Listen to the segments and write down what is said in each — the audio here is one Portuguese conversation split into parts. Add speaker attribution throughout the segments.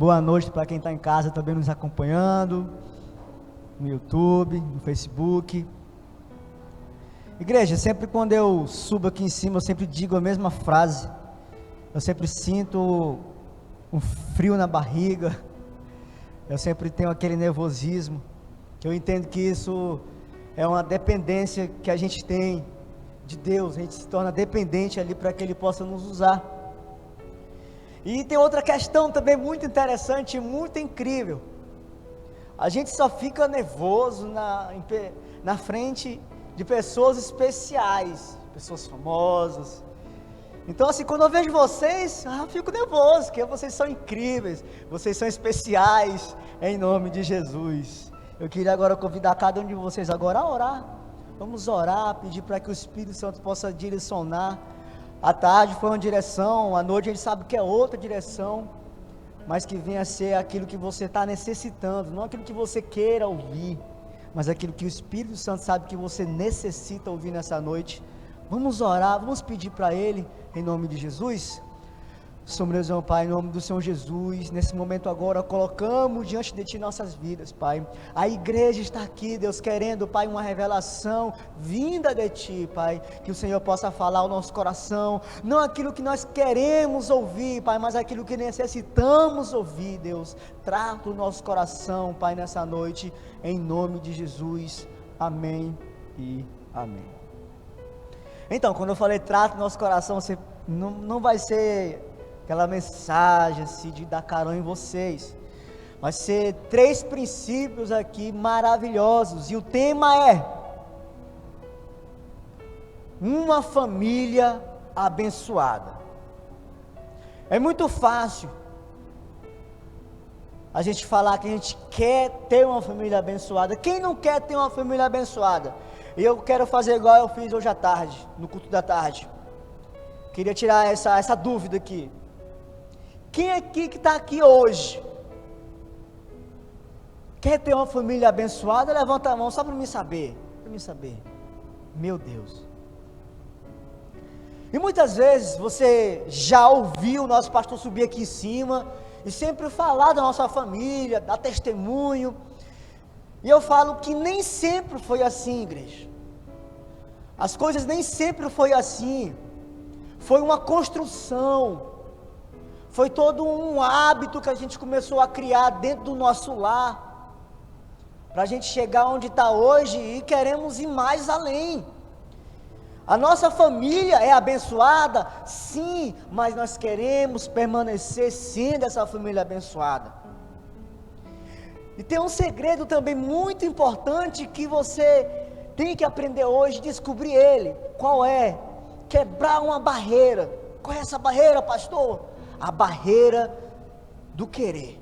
Speaker 1: Boa noite para quem está em casa também nos acompanhando, no YouTube, no Facebook. Igreja, sempre quando eu subo aqui em cima, eu sempre digo a mesma frase. Eu sempre sinto um frio na barriga, eu sempre tenho aquele nervosismo, que eu entendo que isso é uma dependência que a gente tem de Deus, a gente se torna dependente ali para que Ele possa nos usar. E tem outra questão também muito interessante, muito incrível. A gente só fica nervoso na frente de pessoas especiais, pessoas famosas. Então assim, quando eu vejo vocês, eu fico nervoso, porque vocês são incríveis, vocês são especiais, em nome de Jesus. Eu queria agora convidar cada um de vocês agora a orar. Vamos orar, pedir para que o Espírito Santo possa direcionar. À tarde foi uma direção, à noite a gente sabe que é outra direção, mas que venha a ser aquilo que você está necessitando, não aquilo que você queira ouvir, mas aquilo que o Espírito Santo sabe que você necessita ouvir nessa noite. Vamos orar, vamos pedir para Ele, em nome de Jesus. Senhor Deus, meu Pai, em nome do Senhor Jesus, nesse momento agora, colocamos diante de Ti nossas vidas, Pai. A igreja está aqui, Deus, querendo, Pai, uma revelação vinda de Ti, Pai, que o Senhor possa falar ao nosso coração, não aquilo que nós queremos ouvir, Pai, mas aquilo que necessitamos ouvir, Deus. Trata o nosso coração, Pai, nessa noite, em nome de Jesus, amém e amém. Então, quando eu falei trata o nosso coração, você não vai ser aquela mensagem assim de dar carão em vocês, vai ser 3 princípios aqui maravilhosos, e o tema é uma família abençoada. É muito fácil a gente falar que a gente quer ter uma família abençoada. Quem não quer ter uma família abençoada? E eu quero fazer igual eu fiz hoje à tarde, no culto da tarde. Queria tirar essa dúvida aqui. Quem aqui que está aqui hoje quer ter uma família abençoada? Levanta a mão só para mim saber. Meu Deus. E muitas vezes você já ouviu o nosso pastor subir aqui em cima e sempre falar da nossa família, dar testemunho. E eu falo que nem sempre foi assim, igreja. As coisas nem sempre foi assim. Foi uma construção. Foi todo um hábito que a gente começou a criar dentro do nosso lar, para a gente chegar onde está hoje, e queremos ir mais além. A nossa família é abençoada? Sim, mas nós queremos permanecer sendo essa família abençoada. E tem um segredo também muito importante que você tem que aprender hoje, descobrir ele. Qual é? Quebrar uma barreira. Qual é essa barreira, pastor? A barreira do querer.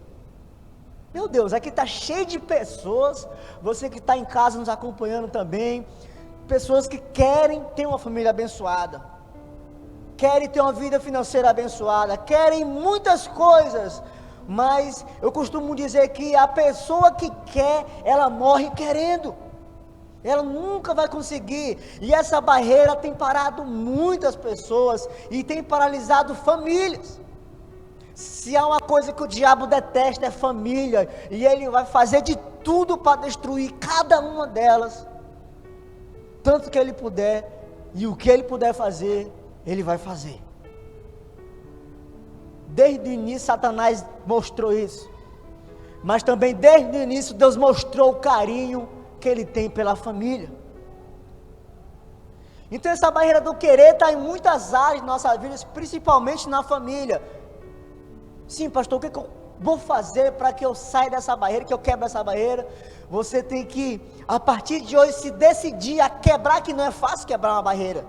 Speaker 1: Meu Deus, aqui está cheio de pessoas, você que está em casa nos acompanhando também, pessoas que querem ter uma família abençoada, querem ter uma vida financeira abençoada, querem muitas coisas, mas eu costumo dizer que a pessoa que quer, ela morre querendo, ela nunca vai conseguir, e essa barreira tem parado muitas pessoas, e tem paralisado famílias. Se há uma coisa que o diabo detesta é família, e ele vai fazer de tudo para destruir cada uma delas, tanto que ele puder, e o que ele puder fazer, ele vai fazer. Desde o início Satanás mostrou isso, mas também desde o início Deus mostrou o carinho que ele tem pela família. Então essa barreira do querer está em muitas áreas de nossas vidas, principalmente na família. Sim, pastor, o que eu vou fazer para que eu saia dessa barreira, que eu quebre essa barreira? Você tem que, a partir de hoje, se decidir a quebrar, que não é fácil quebrar uma barreira,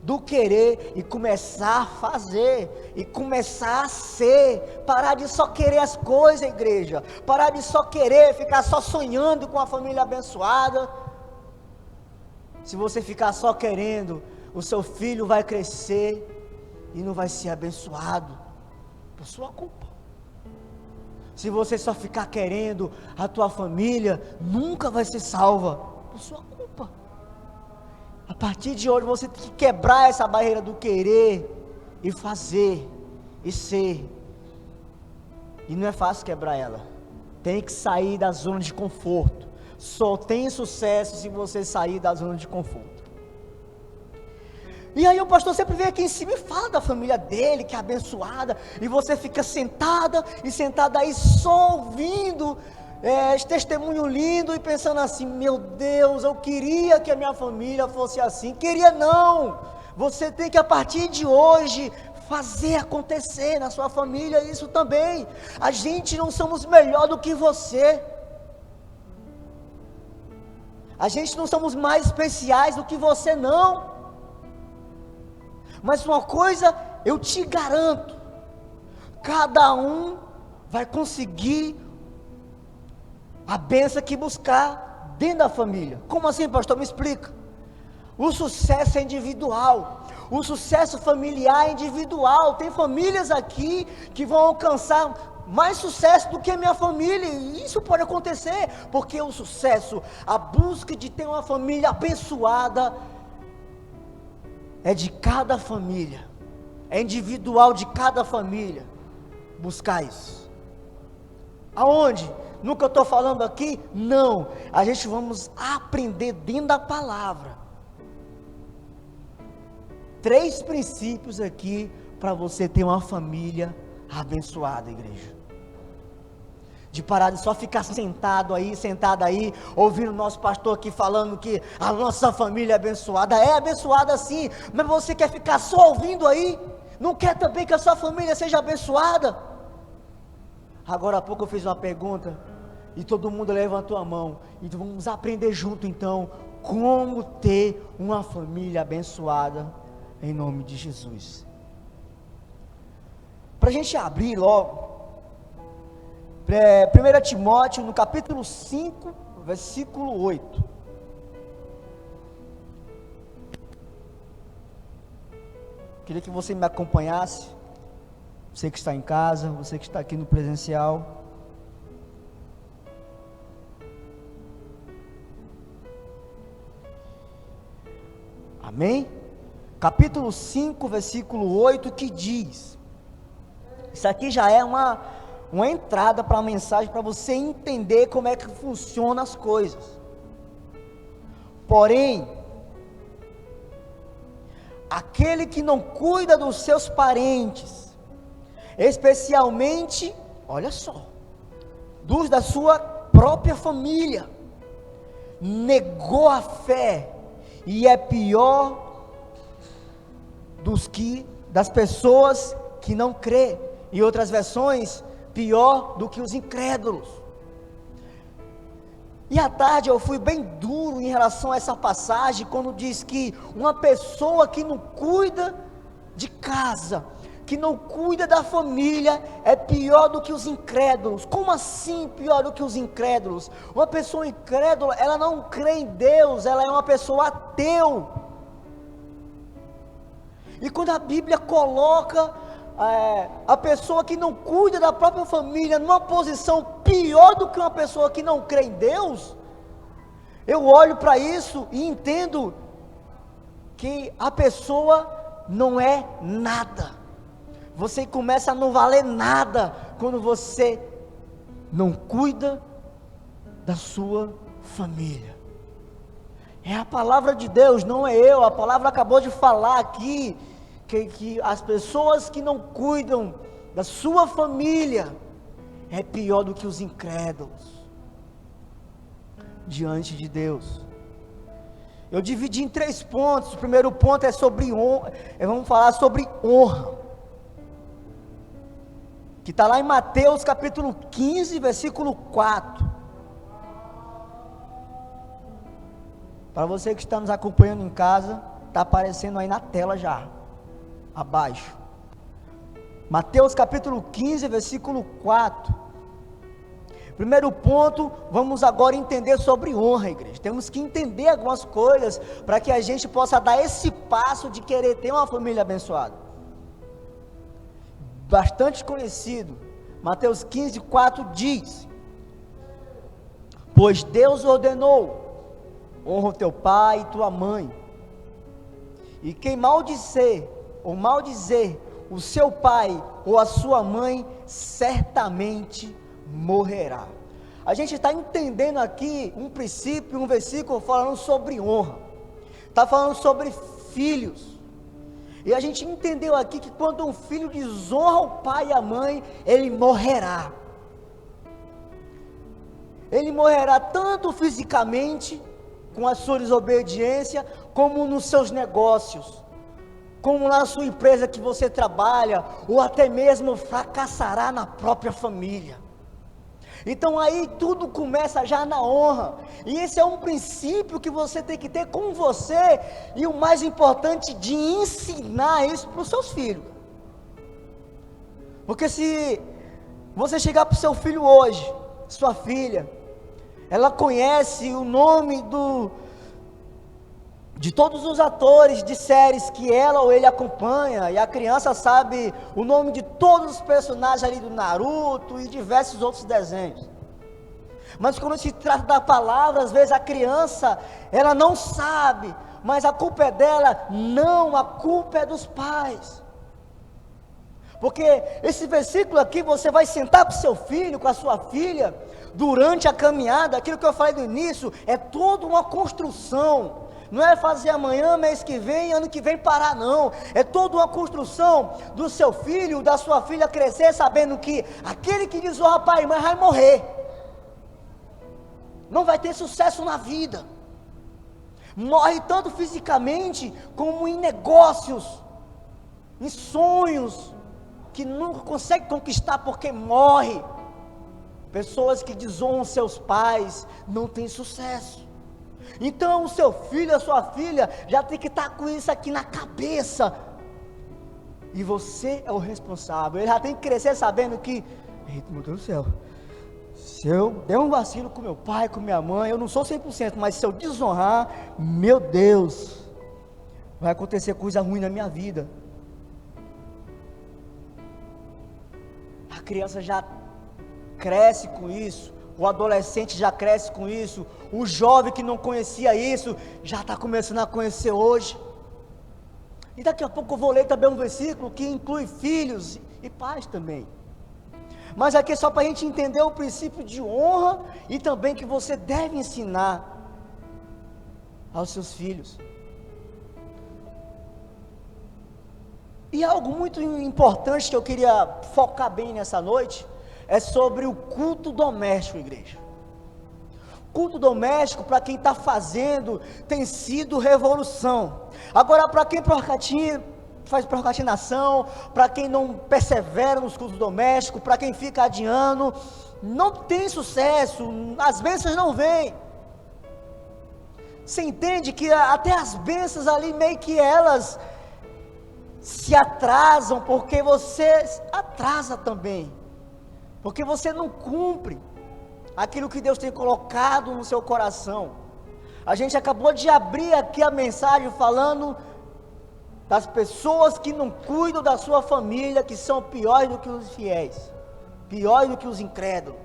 Speaker 1: do querer, e começar a fazer, e começar a ser, parar de só querer as coisas, igreja, parar de só querer, ficar só sonhando com a família abençoada. Se você ficar só querendo, o seu filho vai crescer, e não vai ser abençoado, por sua culpa. Se você só ficar querendo, a tua família nunca vai ser salva, por sua culpa. A partir de hoje você tem que quebrar essa barreira do querer, e fazer, e ser, E não é fácil quebrar ela. Tem que sair da zona de conforto. Só tem sucesso se você sair da zona de conforto. E aí o pastor sempre vem aqui em cima e fala da família dele, que é abençoada, e você fica sentada aí só ouvindo esse testemunho lindo e pensando assim: meu Deus, eu queria que a minha família fosse assim. Queria não, você tem que a partir de hoje fazer acontecer na sua família isso também. A gente não somos melhor do que você, a gente não somos mais especiais do que você não. Mas uma coisa eu te garanto: cada um vai conseguir a bênção que buscar dentro da família. Como assim, pastor? Me explica. O sucesso é individual, o sucesso familiar é individual. Tem famílias aqui que vão alcançar mais sucesso do que a minha família, e isso pode acontecer, porque o sucesso, a busca de ter uma família abençoada, é de cada família, é individual de cada família buscar isso. Aonde? No que eu estou falando aqui? Não, a gente vamos aprender dentro da palavra. 3 princípios aqui para você ter uma família abençoada, igreja. De parar de só ficar sentada aí, ouvindo o nosso pastor aqui falando que a nossa família é abençoada sim, mas você quer ficar só ouvindo aí? Não quer também que a sua família seja abençoada? Agora há pouco eu fiz uma pergunta, e todo mundo levantou a mão, e vamos aprender junto então, como ter uma família abençoada, em nome de Jesus. Para a gente abrir logo, 1 Timóteo, no capítulo 5, versículo 8. Queria que você me acompanhasse, você que está em casa, você que está aqui no presencial. Amém? Capítulo 5, versículo 8, que diz: isso aqui já é uma entrada para a mensagem, para você entender como é que funcionam as coisas. Porém, aquele que não cuida dos seus parentes, especialmente, olha só, dos da sua própria família, negou a fé, e é pior das pessoas que não crê. Em outras versões, pior do que os incrédulos. E à tarde eu fui bem duro em relação a essa passagem, quando diz que uma pessoa que não cuida de casa, que não cuida da família, é pior do que os incrédulos. Como assim pior do que os incrédulos? Uma pessoa incrédula, ela não crê em Deus, ela é uma pessoa ateu. E quando a Bíblia coloca a pessoa que não cuida da própria família numa posição pior do que uma pessoa que não crê em Deus, eu olho para isso e entendo que a pessoa não é nada. Você começa a não valer nada quando você não cuida da sua família. É a palavra de Deus, não é eu. A palavra acabou de falar aqui que as pessoas que não cuidam da sua família é pior do que os incrédulos diante de Deus. Eu dividi em 3 pontos. O primeiro ponto é sobre honra. Vamos falar sobre honra, que está lá em Mateus capítulo 15, versículo 4. Para você que está nos acompanhando em casa, está aparecendo aí na tela já, abaixo. Mateus capítulo 15, versículo 4. Primeiro ponto, vamos agora entender sobre honra, igreja. Temos que entender algumas coisas, para que a gente possa dar esse passo de querer ter uma família abençoada. Bastante conhecido, Mateus 15, 4 diz: pois Deus ordenou, honra o teu pai e tua mãe, e quem maldizer o seu pai ou a sua mãe, certamente morrerá. A gente está entendendo aqui um princípio, um versículo falando sobre honra, está falando sobre filhos, e a gente entendeu aqui que quando um filho desonra o pai e a mãe, ele morrerá tanto fisicamente, com a sua desobediência, como nos seus negócios, como na sua empresa que você trabalha, ou até mesmo fracassará na própria família. Então aí tudo começa já na honra, e esse é um princípio que você tem que ter com você, e o mais importante, de ensinar isso para os seus filhos. Porque se você chegar para o seu filho hoje, sua filha, ela conhece o nome de todos os atores de séries que ela ou ele acompanha, e a criança sabe o nome de todos os personagens ali do Naruto e diversos outros desenhos, mas quando se trata da palavra, às vezes a criança, ela não sabe, mas a culpa é dela? Não, a culpa é dos pais. Porque esse versículo aqui, você vai sentar com seu filho, com a sua filha, durante a caminhada, aquilo que eu falei no início, é toda uma construção. Não é fazer amanhã, mês que vem, ano que vem parar, não. É toda uma construção do seu filho, da sua filha crescer sabendo que aquele que desonra pai e mãe vai morrer, não vai ter sucesso na vida, morre tanto fisicamente como em negócios, em sonhos que nunca consegue conquistar porque morre. Pessoas que desonram seus pais não têm sucesso. Então o seu filho, a sua filha já tem que estar com isso aqui na cabeça, e você é o responsável. Ele já tem que crescer sabendo que, eita, meu Deus do céu, se eu der um vacilo com meu pai, com minha mãe, eu não sou 100%, mas se eu desonrar, meu Deus, vai acontecer coisa ruim na minha vida. A criança já cresce com isso, o adolescente já cresce com isso, o jovem que não conhecia isso, já está começando a conhecer hoje. E daqui a pouco eu vou ler também um versículo que inclui filhos e pais também, mas aqui é só para a gente entender o princípio de honra, e também que você deve ensinar aos seus filhos. E algo muito importante que eu queria focar bem nessa noite, é sobre o culto doméstico, igreja. Culto doméstico, para quem está fazendo, tem sido revolução. Agora, para quem faz procrastinação, para quem não persevera nos cultos domésticos, para quem fica adiando, não tem sucesso, as bênçãos não vêm. Você entende que até as bênçãos ali, meio que elas se atrasam, porque você atrasa também, porque você não cumpre aquilo que Deus tem colocado no seu coração. A gente acabou de abrir aqui a mensagem falando das pessoas que não cuidam da sua família, que são piores do que os fiéis, piores do que os incrédulos.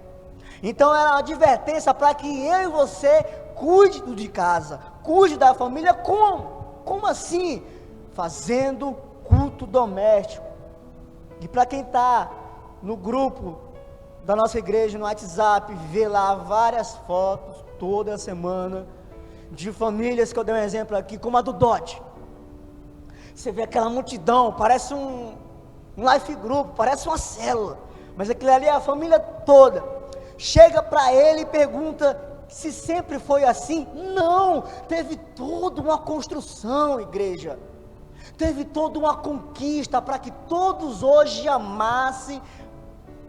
Speaker 1: Então é uma advertência para que eu e você cuide de casa, cuide da família. Como assim? Fazendo culto doméstico. E para quem está no grupo da nossa igreja no WhatsApp, vê lá várias fotos toda semana de famílias, que eu dei um exemplo aqui, como a do Dodge. Você vê aquela multidão, parece um life group, parece uma célula, mas aquilo ali é a família toda. Chega para ele e pergunta se sempre foi assim. Não, teve toda uma construção, igreja, teve toda uma conquista para que todos hoje amassem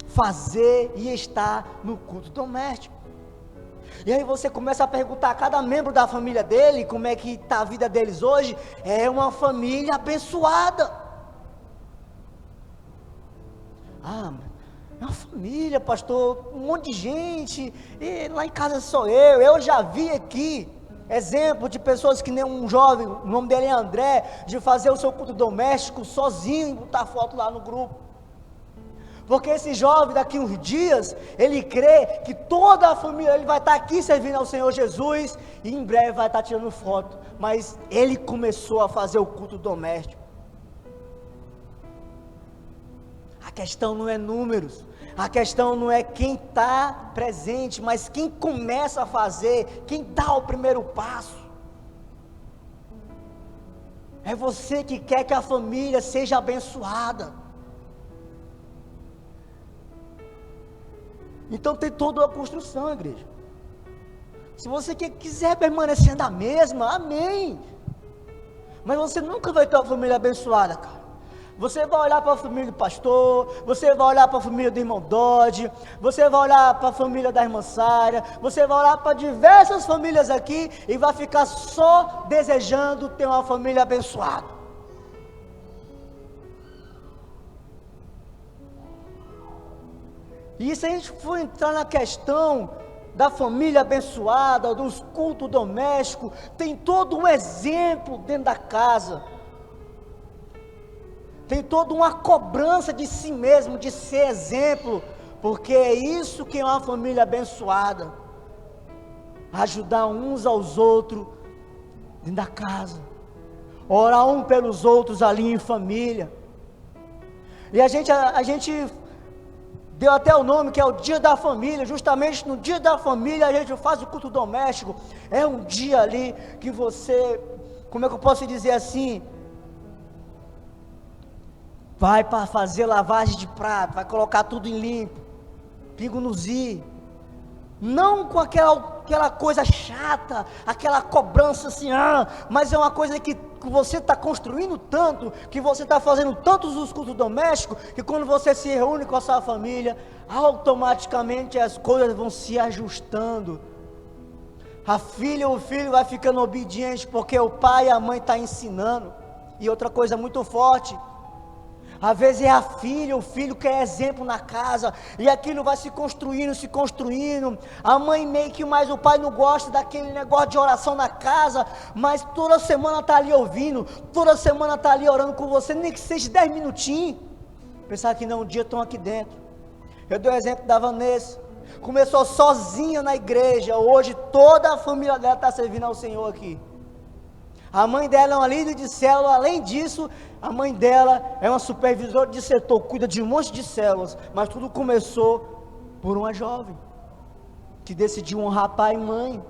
Speaker 1: fazer e estar no culto doméstico. E aí você começa a perguntar a cada membro da família dele, como é que está a vida deles hoje. É uma família abençoada. Ah, é uma família, pastor, um monte de gente, e lá em casa sou eu já vi aqui exemplo de pessoas que nem um jovem, o nome dele é André, de fazer o seu culto doméstico sozinho e botar foto lá no grupo. Porque esse jovem, daqui uns dias, ele crê que toda a família, ele vai estar aqui servindo ao Senhor Jesus, e em breve vai estar tirando foto, mas ele começou a fazer o culto doméstico. questão não é números, a questão não é quem está presente, mas quem começa a fazer, quem dá o primeiro passo. É você que quer que a família seja abençoada. Então tem toda a construção, igreja. Se você quiser permanecer na mesma, amém. Mas você nunca vai ter uma família abençoada, cara. Você vai olhar para a família do pastor, você vai olhar para a família do irmão Dodge, você vai olhar para a família da irmã Sária, você vai olhar para diversas famílias aqui e vai ficar só desejando ter uma família abençoada. E se a gente for entrar na questão da família abençoada, dos cultos domésticos, tem todo um exemplo dentro da casa. Tem toda uma cobrança de si mesmo, de ser exemplo, porque é isso que é uma família abençoada. Ajudar uns aos outros dentro da casa, orar um pelos outros ali em família. E a gente deu até o nome que é o dia da família. Justamente no dia da família a gente faz o culto doméstico. É um dia ali que você, como é que eu posso dizer assim, vai para fazer lavagem de prato, vai colocar tudo em limpo, pingo nos i, não com aquela coisa chata, aquela cobrança assim, mas é uma coisa que você está construindo tanto, que você está fazendo tantos os cultos domésticos, que quando você se reúne com a sua família, automaticamente as coisas vão se ajustando. A filha ou o filho vai ficando obediente, porque o pai e a mãe estão ensinando. E outra coisa muito forte, às vezes é a filha, o filho que é exemplo na casa, e aquilo vai se construindo, a mãe meio que mais o pai não gosta daquele negócio de oração na casa, mas toda semana está ali ouvindo, toda semana está ali orando com você, nem que seja 10 minutinhos, pensar que não, um dia estão aqui dentro. Eu dei o exemplo da Vanessa, começou sozinha na igreja, hoje toda a família dela está servindo ao Senhor aqui. A mãe dela é uma líder de célula, além disso, a mãe dela é uma supervisora de setor, cuida de um monte de células, mas tudo começou por uma jovem, que decidiu honrar pai e mãe.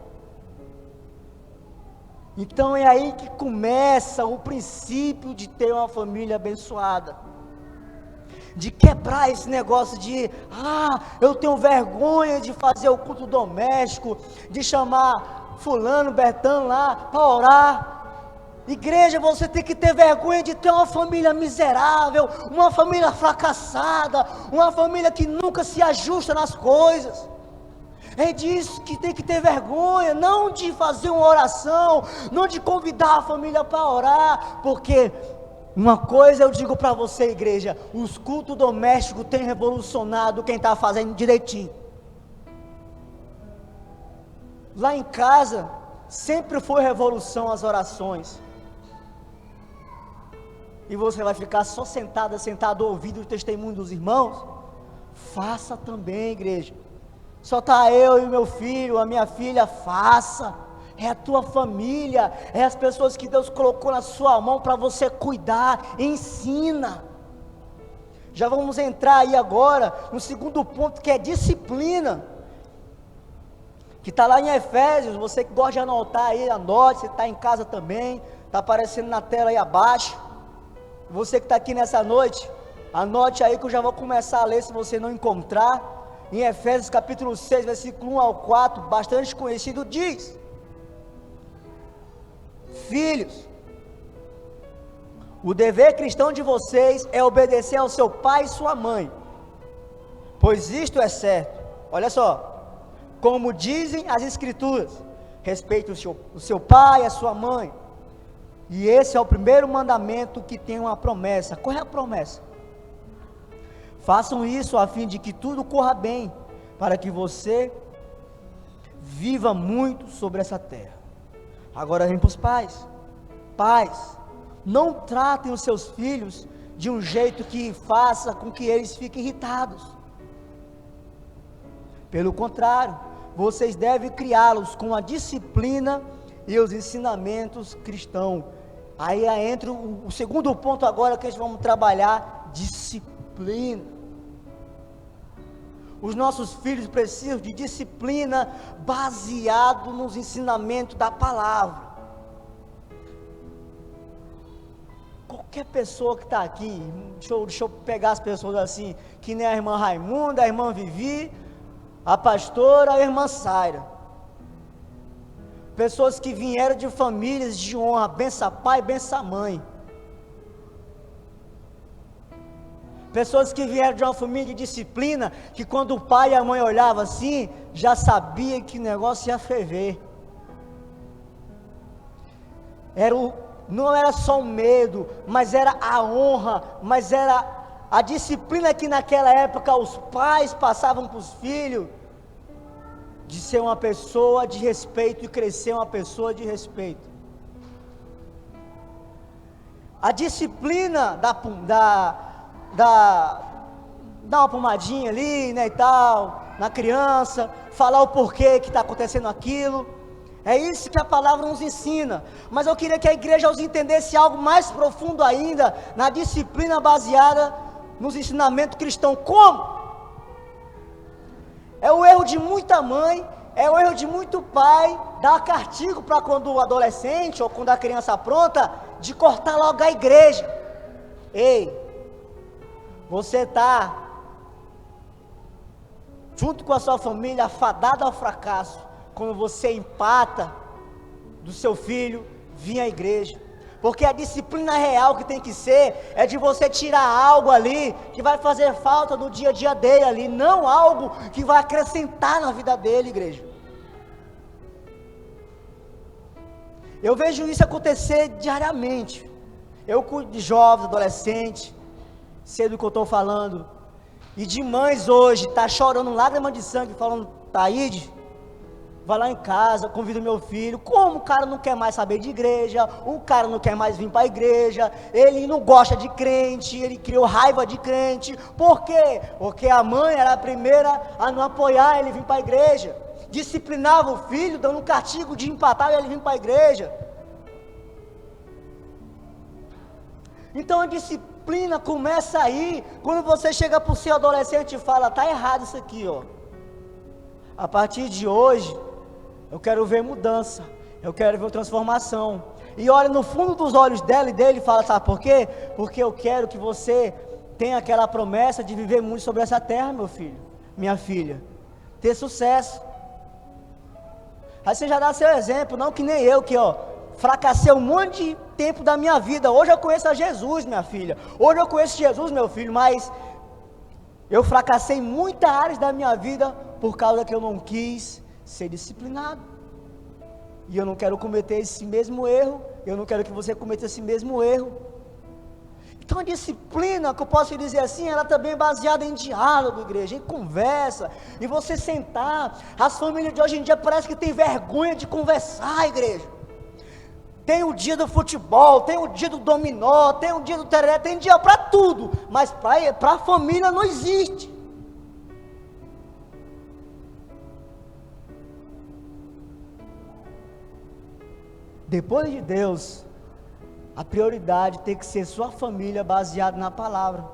Speaker 1: Então é aí que começa o princípio de ter uma família abençoada, de quebrar esse negócio de, eu tenho vergonha de fazer o culto doméstico, de chamar fulano, Bertano lá, para orar. Igreja, você tem que ter vergonha de ter uma família miserável, uma família fracassada, uma família que nunca se ajusta nas coisas. É disso que tem que ter vergonha, não de fazer uma oração, não de convidar a família para orar, porque uma coisa eu digo para você, igreja, os cultos domésticos têm revolucionado quem está fazendo direitinho. Lá em casa, sempre foi revolução as orações. E você vai ficar só sentado ouvindo o testemunho dos irmãos? Faça também, igreja. Só está eu e meu filho, a minha filha, faça. É a tua família, é as pessoas que Deus colocou na sua mão para você cuidar, ensina. Já vamos entrar aí agora no segundo ponto, que é disciplina, que está lá em Efésios. Você que gosta de anotar aí, anote. Você está em casa também, está aparecendo na tela aí abaixo. Você que está aqui nessa noite, anote aí que eu já vou começar a ler, se você não encontrar. Em Efésios capítulo 6, versículo 1 ao 4, bastante conhecido, diz: filhos, o dever cristão de vocês é obedecer ao seu pai e sua mãe, pois isto é certo. Olha só, como dizem as escrituras, respeite o seu pai e a sua mãe. E esse é o primeiro mandamento que tem uma promessa. Qual é a promessa? Façam isso a fim de que tudo corra bem, para que você viva muito sobre essa terra. Agora vem para os pais. Pais, não tratem os seus filhos de um jeito que faça com que eles fiquem irritados. Pelo contrário, vocês devem criá-los com a disciplina e os ensinamentos cristãos. Aí entra o segundo ponto agora que nós vamos trabalhar: disciplina. Os nossos filhos precisam de disciplina baseado nos ensinamentos da palavra. Qualquer pessoa que está aqui, deixa eu pegar as pessoas assim, que nem a irmã Raimunda, a irmã Vivi, a pastora, a irmã Saira. Pessoas que vieram de famílias de honra, bença pai, bença mãe. Pessoas que vieram de uma família de disciplina, que quando o pai e a mãe olhavam assim, já sabia que o negócio ia ferver. Não era só o medo, mas era a honra, mas era a disciplina que naquela época os pais passavam para os filhos, de ser uma pessoa de respeito e crescer uma pessoa de respeito. A disciplina dar uma pomadinha ali, né, e tal, na criança, falar o porquê que está acontecendo aquilo, é isso que a palavra nos ensina. Mas eu queria que a igreja os entendesse algo mais profundo ainda, na disciplina baseada nos ensinamentos cristãos. Como? É o erro de muita mãe, é o erro de muito pai, dar castigo para quando o adolescente, ou quando a criança apronta, de cortar logo a igreja. Ei, você está, junto com a sua família, afadado ao fracasso, quando você empata do seu filho vir à igreja. Porque a disciplina real que tem que ser, é de você tirar algo ali, que vai fazer falta no dia a dia dele ali, não algo que vai acrescentar na vida dele, igreja. Eu vejo isso acontecer diariamente. Eu cuido de jovens, adolescentes, sei do que eu estou falando, e de mães hoje, está chorando lágrimas de sangue, falando, Taíde, vai lá em casa, convido meu filho. Como o cara não quer mais saber de igreja, o cara não quer mais vir para a igreja, ele não gosta de crente, ele criou raiva de crente. Por quê? Porque a mãe era a primeira a não apoiar ele vir para a igreja, disciplinava o filho, dando um castigo de empatar ele vir para a igreja. Então a disciplina começa aí, quando você chega para o seu adolescente e fala, tá errado isso aqui, ó. A partir de hoje, eu quero ver mudança, eu quero ver transformação. E olha no fundo dos olhos dela e dele e fala, sabe por quê? Porque eu quero que você tenha aquela promessa de viver muito sobre essa terra, meu filho, minha filha, ter sucesso. Aí você já dá seu exemplo, não que nem eu, que ó, fracassei um monte de tempo da minha vida. Hoje eu conheço a Jesus, minha filha, hoje eu conheço Jesus, meu filho, mas eu fracassei em muitas áreas da minha vida, por causa que eu não quis ser disciplinado, e eu não quero cometer esse mesmo erro, eu não quero que você cometa esse mesmo erro. Então a disciplina, que eu posso dizer assim, ela também é baseada em diálogo, igreja, em conversa, e você sentar. As famílias de hoje em dia parece que tem vergonha de conversar, igreja. Tem o dia do futebol, tem o dia do dominó, tem o dia do tereré, tem dia para tudo, mas para a família não existe. Depois de Deus, a prioridade tem que ser sua família, baseada na palavra.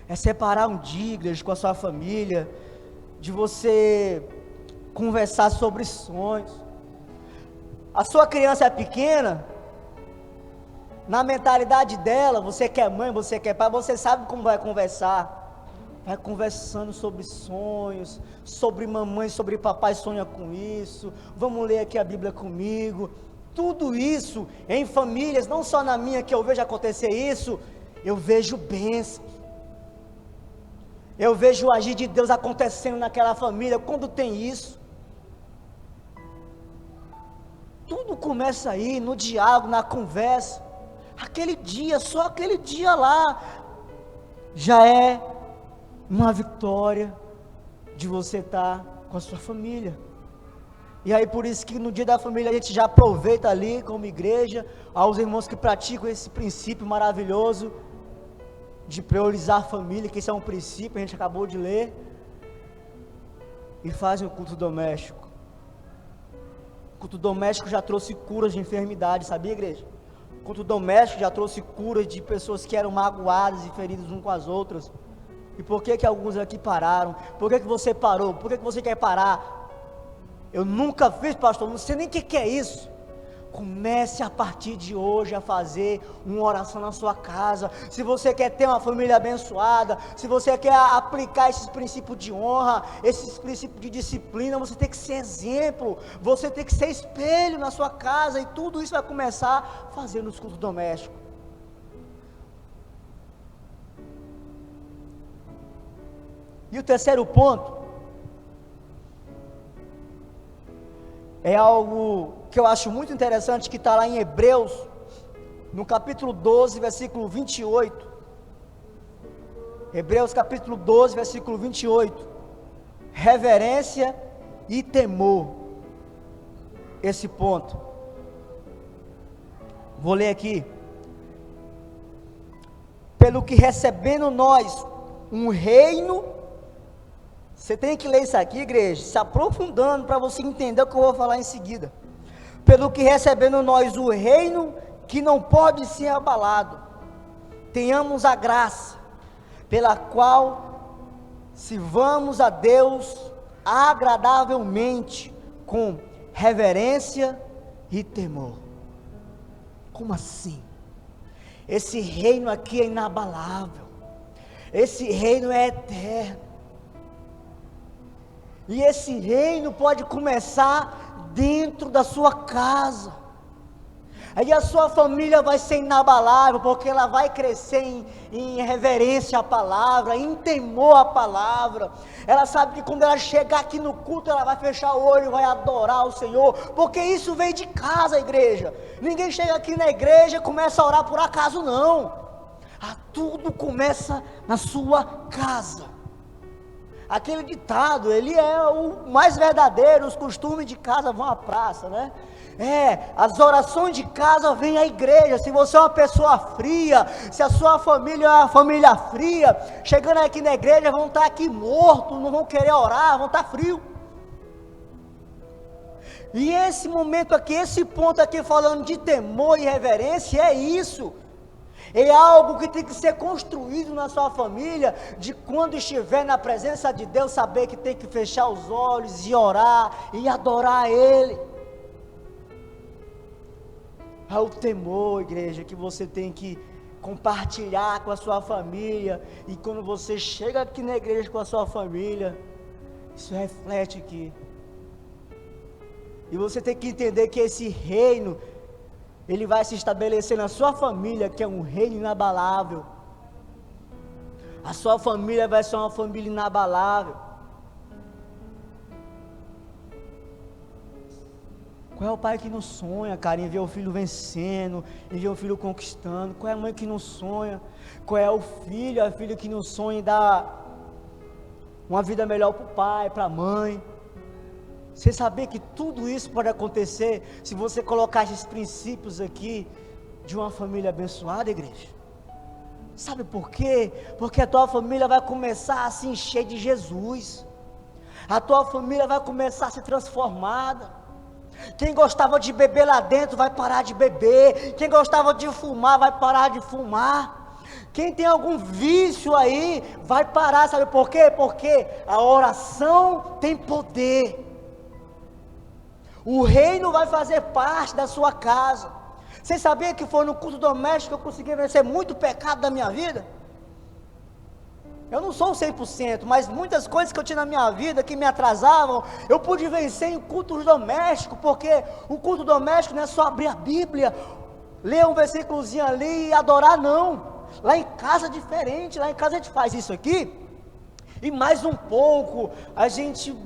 Speaker 1: É separar um dia, igreja, com a sua família, de você conversar sobre sonhos. A sua criança é pequena, na mentalidade dela, você que é mãe, você que é pai, você sabe como vai conversar. Vai conversando sobre sonhos, sobre mamãe, sobre papai sonha com isso, vamos ler aqui a Bíblia comigo. Tudo isso em famílias, não só na minha que eu vejo acontecer isso, eu vejo bênçãos, eu vejo o agir de Deus acontecendo naquela família, quando tem isso. Tudo começa aí, no diálogo, na conversa. Aquele dia, só aquele dia lá, já é uma vitória de você estar com a sua família. E aí por isso que no dia da família a gente já aproveita ali como igreja, aos irmãos que praticam esse princípio maravilhoso de priorizar a família, que isso é um princípio, a gente acabou de ler, e fazem o culto doméstico. O culto doméstico já trouxe curas de enfermidade, sabia, igreja? O culto doméstico já trouxe curas de pessoas que eram magoadas e feridas uns com as outras. E por que que alguns aqui pararam? Por que que você parou? Por que que você quer parar? Eu nunca fiz, pastor, não sei nem o que é isso. Comece a partir de hoje a fazer uma oração na sua casa. Se você quer ter uma família abençoada, se você quer aplicar esses princípios de honra, esses princípios de disciplina, você tem que ser exemplo, você tem que ser espelho na sua casa, e tudo isso vai começar fazendo os cultos domésticos. E o terceiro ponto é algo que eu acho muito interessante, que está lá em Hebreus, no capítulo 12, versículo 28. Hebreus capítulo 12, versículo 28. Reverência e temor. Esse ponto. Vou ler aqui. Pelo que recebendo nós um reino. Você tem que ler isso aqui, igreja, se aprofundando, para você entender o que eu vou falar em seguida. Pelo que recebendo nós o reino que não pode ser abalado, tenhamos a graça, pela qual sirvamos a Deus agradavelmente, com reverência e temor. Como assim? Esse reino aqui é inabalável, esse reino é eterno. E esse reino pode começar dentro da sua casa. Aí a sua família vai ser inabalável, porque ela vai crescer em reverência à palavra, em temor à palavra. Ela sabe que quando ela chegar aqui no culto, ela vai fechar o olho e vai adorar o Senhor, porque isso vem de casa, igreja. Ninguém chega aqui na igreja e começa a orar por acaso, não. Tudo começa na sua casa. Aquele ditado, ele é o mais verdadeiro. Os costumes de casa vão à praça, né? As orações de casa vêm à igreja. Se você é uma pessoa fria, se a sua família é uma família fria, chegando aqui na igreja, vão estar aqui mortos, não vão querer orar, vão estar frios. E esse momento aqui, esse ponto aqui falando de temor e reverência, é isso. É algo que tem que ser construído na sua família, de quando estiver na presença de Deus, saber que tem que fechar os olhos e orar e adorar Ele. É o temor, igreja, que você tem que compartilhar com a sua família, e quando você chega aqui na igreja com a sua família, isso reflete aqui. E você tem que entender que esse reino, ele vai se estabelecer na sua família, que é um reino inabalável. A sua família vai ser uma família inabalável. Qual é o pai que não sonha, cara, em ver o filho vencendo, em ver o filho conquistando? Qual é a mãe que não sonha? Qual é o filho, a filha que não sonha em dar uma vida melhor para o pai, para a mãe? Você sabia que tudo isso pode acontecer se você colocar esses princípios aqui de uma família abençoada, igreja? Sabe por quê? Porque a tua família vai começar a se encher de Jesus. A tua família vai começar a ser transformada. Quem gostava de beber lá dentro vai parar de beber. Quem gostava de fumar vai parar de fumar. Quem tem algum vício aí vai parar, sabe por quê? Porque a oração tem poder. O reino vai fazer parte da sua casa. Você sabia que foi no culto doméstico que eu consegui vencer muito pecado da minha vida? Eu não sou 100%, mas muitas coisas que eu tinha na minha vida que me atrasavam, eu pude vencer em cultos domésticos, porque o culto doméstico não é só abrir a Bíblia, ler um versículozinho ali e adorar, não. Lá em casa é diferente. Lá em casa a gente faz isso aqui, e mais um pouco, a gente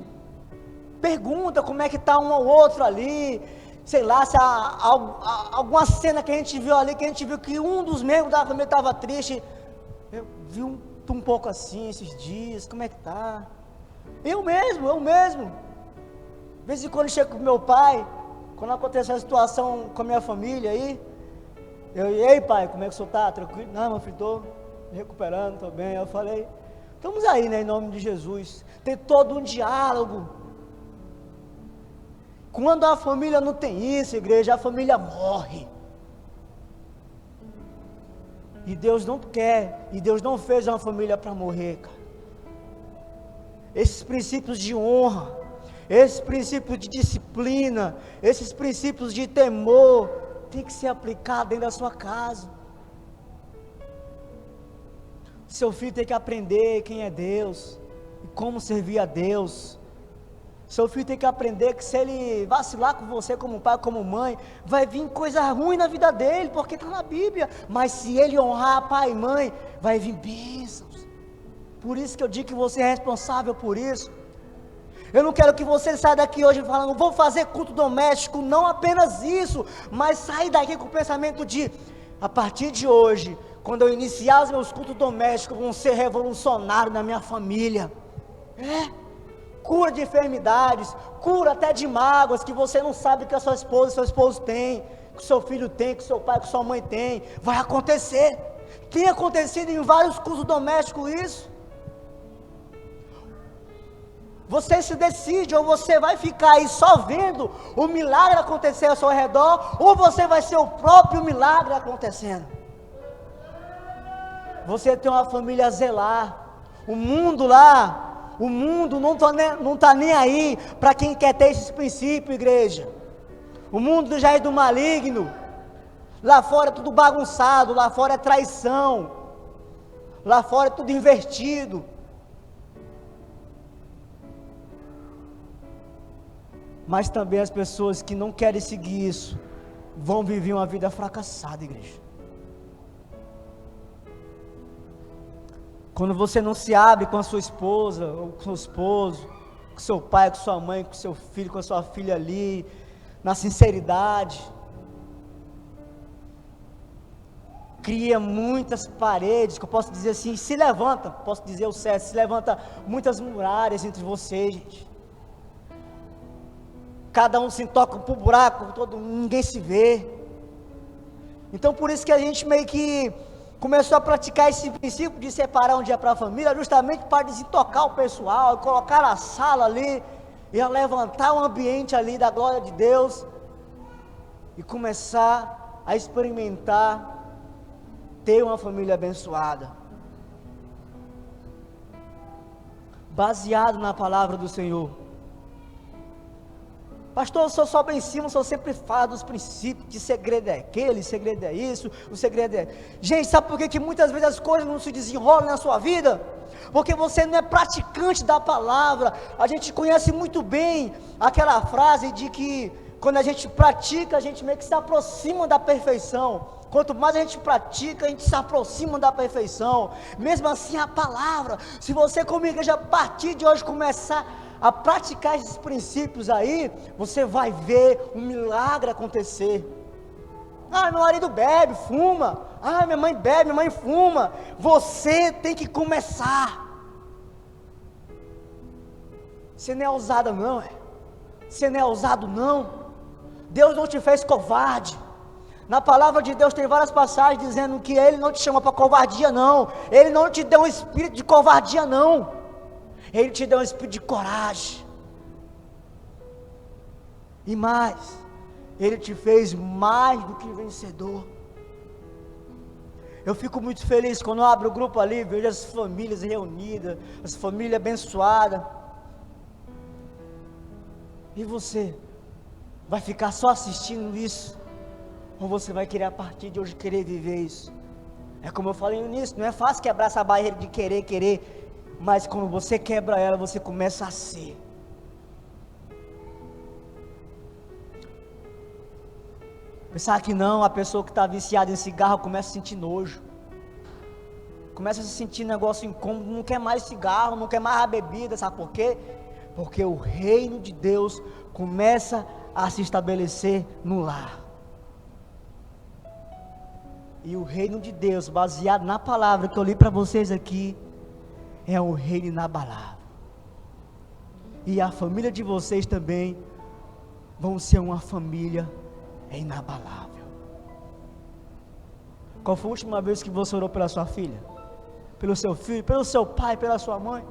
Speaker 1: pergunta como é que está um ao outro ali, sei lá, se há alguma cena que a gente viu ali, que a gente viu que um dos membros da família estava triste. Eu vi um pouco assim esses dias, como é que está? Eu mesmo, de vez em quando eu chego com meu pai, quando acontece a situação com a minha família aí, e aí pai, como é que o senhor está? Tranquilo? Não, meu filho, estou me recuperando, estou bem. Eu falei, estamos aí, né, em nome de Jesus. Tem todo um diálogo. Quando a família não tem isso, igreja, a família morre. E Deus não quer, e Deus não fez uma família para morrer, cara. esses princípios de honra, esses princípios de disciplina, esses princípios de temor, tem que ser aplicado dentro da sua casa. Seu filho tem que aprender quem é Deus, e como servir a Deus. Seu filho tem que aprender que se ele vacilar com você como pai, como mãe, vai vir coisa ruim na vida dele, porque está na Bíblia. Mas se ele honrar pai e mãe, vai vir bênçãos. Por isso que eu digo que você é responsável por isso. Eu não quero que você saia daqui hoje falando, vou fazer culto doméstico, não apenas isso, mas sair daqui com o pensamento de, a partir de hoje, quando eu iniciar os meus cultos domésticos, vão ser revolucionários na minha família. Cura de enfermidades, cura até de mágoas que você não sabe que a sua esposa e seu esposo tem, que o seu filho tem, que o seu pai, que sua mãe tem. Vai acontecer. Tem acontecido em vários cultos domésticos isso. Você se decide, ou você vai ficar aí só vendo o milagre acontecer ao seu redor, ou você vai ser o próprio milagre acontecendo. Você tem uma família a zelar. O mundo lá, o mundo não está nem aí para quem quer ter esses princípios, igreja. O mundo já é do maligno. Lá fora é tudo bagunçado, lá fora é traição, lá fora é tudo invertido. Mas também as pessoas que não querem seguir isso, vão viver uma vida fracassada, igreja. Quando você não se abre com a sua esposa, ou com seu esposo, com seu pai, com sua mãe, com seu filho, com a sua filha ali, na sinceridade, cria muitas paredes, que eu posso dizer assim, se levanta, posso dizer o certo, se levanta muitas muralhas entre vocês, gente. Cada um se toca pro buraco, ninguém se vê. Então por isso que a gente meio que começou a praticar esse princípio de separar um dia para a família, justamente para desintocar o pessoal, colocar a sala ali, e levantar o ambiente ali da glória de Deus, e começar a experimentar ter uma família abençoada, baseado na palavra do Senhor. Pastor, eu sou só bem em cima, eu sempre falo dos princípios, que segredo é aquele, segredo é isso, o segredo é... Gente, sabe por que muitas vezes as coisas não se desenrolam na sua vida? Porque você não é praticante da palavra. A gente conhece muito bem aquela frase de que quando a gente pratica, a gente meio que se aproxima da perfeição. Quanto mais a gente pratica, a gente se aproxima da perfeição. Mesmo assim a palavra, se você como igreja a partir de hoje começar a praticar esses princípios aí, você vai ver um milagre acontecer. Ah, meu marido bebe, fuma. Ah, minha mãe bebe, minha mãe fuma. Você tem que começar. Você não é ousada não, Você não é ousado não. Deus não te fez covarde. Na palavra de Deus tem várias passagens dizendo que Ele não te chama para covardia não. Ele não te deu um espírito de covardia não. Ele te deu um espírito de coragem. E mais, Ele te fez mais do que vencedor. Eu fico muito feliz quando eu abro o grupo ali, vejo as famílias reunidas, as famílias abençoadas. E você vai ficar só assistindo isso? Ou você vai querer a partir de hoje querer viver isso? É como eu falei no início, não é fácil quebrar essa barreira de querer, mas quando você quebra ela, você começa a ser. Pensar que não, a pessoa que está viciada em cigarro começa a sentir nojo, começa a se sentir negócio incômodo, não quer mais cigarro, não quer mais a bebida, sabe por quê? Porque o reino de Deus começa a se estabelecer no lar. E o reino de Deus, baseado na palavra que eu li para vocês aqui, é um reino inabalável. E a família de vocês também vão ser uma família inabalável. Qual foi a última vez que você orou pela sua filha? Pelo seu filho, pelo seu pai, pela sua mãe?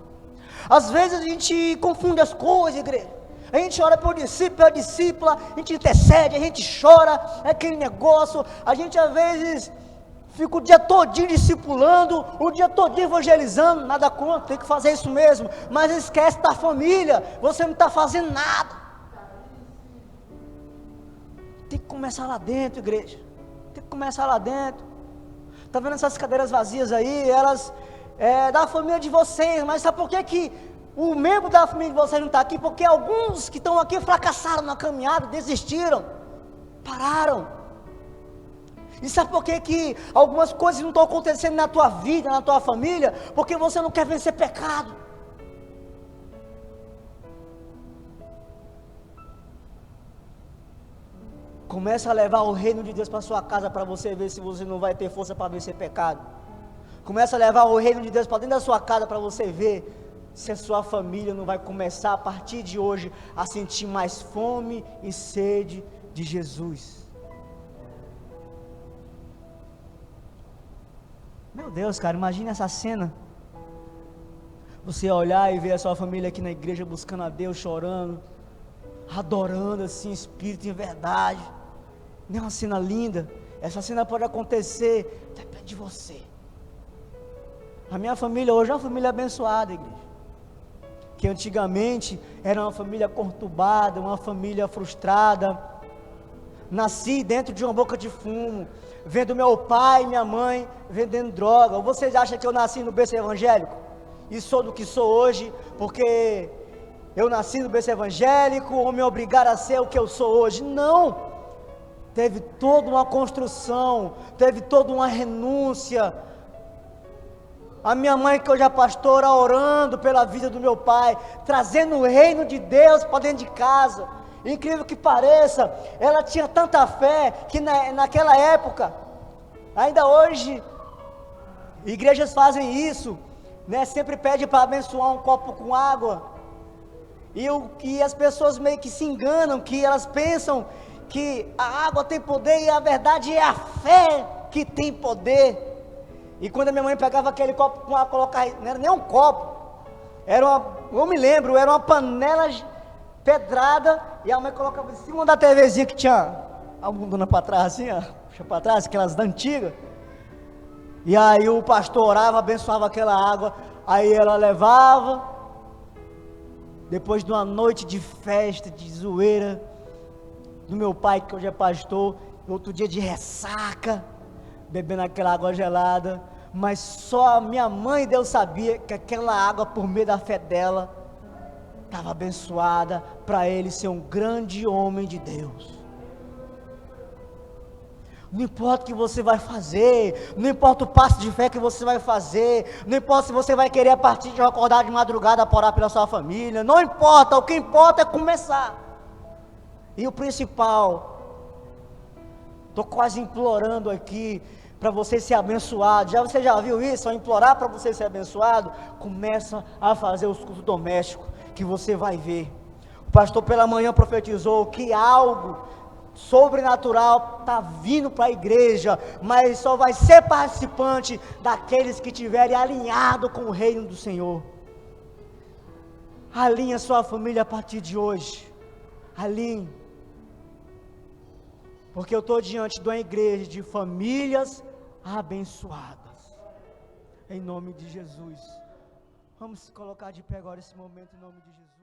Speaker 1: Às vezes a gente confunde as coisas, igreja. A gente ora pelo discípulo, pela discípula, a gente intercede, a gente chora, é aquele negócio. A gente às vezes fico o dia todinho discipulando, o dia todinho evangelizando, nada contra, tem que fazer isso mesmo, mas esquece da família, você não está fazendo nada. Tem que começar lá dentro, igreja, tem que começar lá dentro. Está vendo essas cadeiras vazias aí, elas da família de vocês, mas sabe por que o membro da família de vocês não está aqui? Porque alguns que estão aqui fracassaram na caminhada, desistiram, pararam. E sabe por que algumas coisas não estão acontecendo na tua vida, na tua família? Porque você não quer vencer pecado. Começa a levar o reino de Deus para sua casa, para você ver se você não vai ter força para vencer pecado. Começa a levar o reino de Deus para dentro da sua casa, para você ver se a sua família não vai começar a partir de hoje a sentir mais fome e sede de Jesus. Meu Deus, cara, imagine essa cena. Você olhar e ver a sua família aqui na igreja buscando a Deus, chorando, adorando assim, espírito em verdade. Não é uma cena linda? Essa cena pode acontecer, depende de você. A minha família hoje é uma família abençoada, igreja. Que antigamente era uma família conturbada, uma família frustrada. Nasci dentro de uma boca de fumo, vendo meu pai e minha mãe vendendo droga. Ou vocês acham que eu nasci no berço evangélico? E sou do que sou hoje, porque eu nasci no berço evangélico, ou me obrigaram a ser o que eu sou hoje? Não! Teve toda uma construção, teve toda uma renúncia. A minha mãe, que hoje é pastora, orando pela vida do meu pai, trazendo o reino de Deus para dentro de casa. Incrível que pareça, ela tinha tanta fé que naquela época, ainda hoje, igrejas fazem isso, né? Sempre pede para abençoar um copo com água, e as pessoas meio que se enganam, que elas pensam que a água tem poder, e a verdade é a fé que tem poder. E quando a minha mãe pegava aquele copo com água, colocava, não era nem um copo, eu me lembro, era uma panela pedrada, e a mãe colocava em cima da TVzinha que tinha a bundona para trás assim, ó, puxa para trás, aquelas da antiga, e aí o pastor orava, abençoava aquela água, aí ela levava, depois de uma noite de festa, de zoeira, do meu pai, que hoje é pastor, outro dia de ressaca, bebendo aquela água gelada, mas só a minha mãe e Deus sabia que aquela água, por meio da fé dela, estava abençoada para ele ser um grande homem de Deus. Não importa o que você vai fazer, não importa o passo de fé que você vai fazer, não importa se você vai querer a partir de acordar de madrugada para orar pela sua família, não importa, o que importa é começar. E o principal, estou quase implorando aqui para você ser abençoado. Você já viu isso? Ao implorar para você ser abençoado, começa a fazer os cultos domésticos, que você vai ver. O pastor pela manhã profetizou que algo sobrenatural está vindo para a igreja, mas só vai ser participante daqueles que estiverem alinhados com o reino do Senhor. Alinha sua família a partir de hoje, alinhe, porque eu estou diante de uma igreja de famílias abençoadas, em nome de Jesus. Vamos se colocar de pé agora nesse momento, em nome de Jesus.